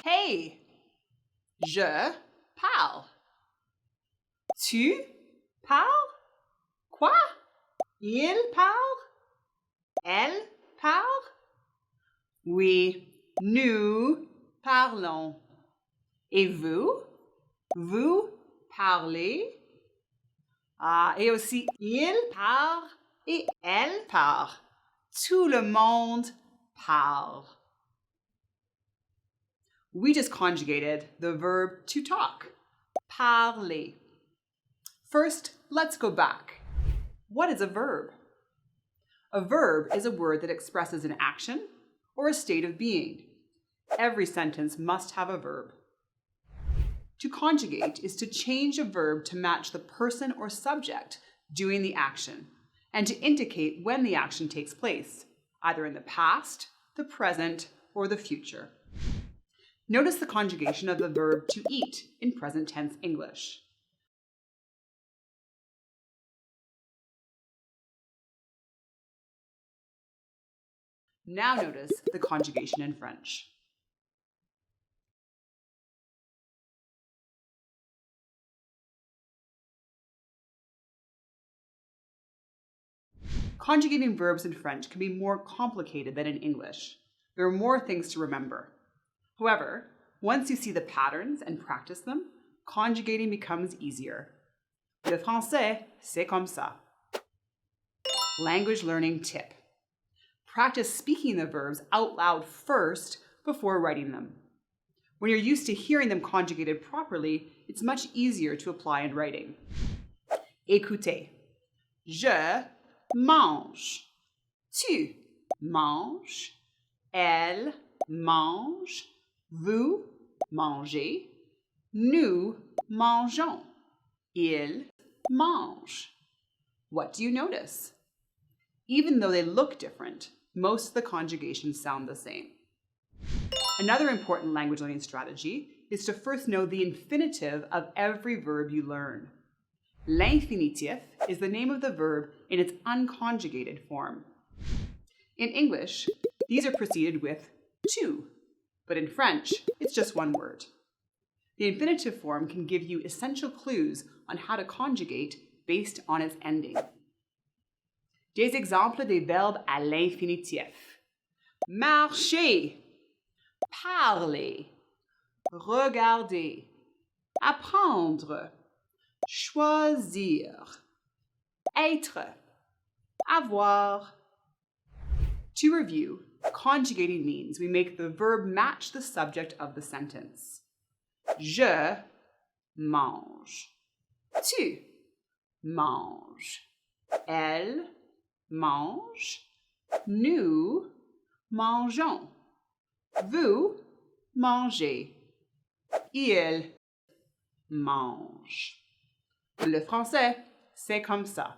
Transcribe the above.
Hey, je parle. Tu parles? Quoi? Il parle? Elle parle? Oui, nous parlons. Et vous? Vous parlez? Ah, et aussi, il parle et elle parle. Tout le monde parle. We just conjugated the verb to talk. Parler. First, let's go back. What is a verb? A verb is a word that expresses an action or a state of being. Every sentence must have a verb. To conjugate is to change a verb to match the person or subject doing the action and to indicate when the action takes place, either in the past, the present, or the future. Notice the conjugation of the verb to eat in present tense English. Now notice the conjugation in French. Conjugating verbs in French can be more complicated than in English. There are more things to remember. However, once you see the patterns and practice them, conjugating becomes easier. Le français, c'est comme ça. Language learning tip. Practice speaking the verbs out loud first before writing them. When you're used to hearing them conjugated properly, it's much easier to apply in writing. Écoutez. Je mange. Tu manges. Elle mange. Vous mangez. Nous mangeons. Il mange. What do you notice? Even though they look different, most of the conjugations sound the same. Another important language learning strategy is to first know the infinitive of every verb you learn. L'infinitif is the name of the verb in its unconjugated form. In English, these are preceded with tu, but in French, it's just one word. The infinitive form can give you essential clues on how to conjugate based on its ending. Des exemples des verbes à l'infinitif. Marcher, parler, regarder, apprendre, choisir, être, avoir. To review, conjugating means we make the verb match the subject of the sentence. Je mange. Tu manges. Elle mange. Nous mangeons. Vous mangez. Il mange. Le français, c'est comme ça.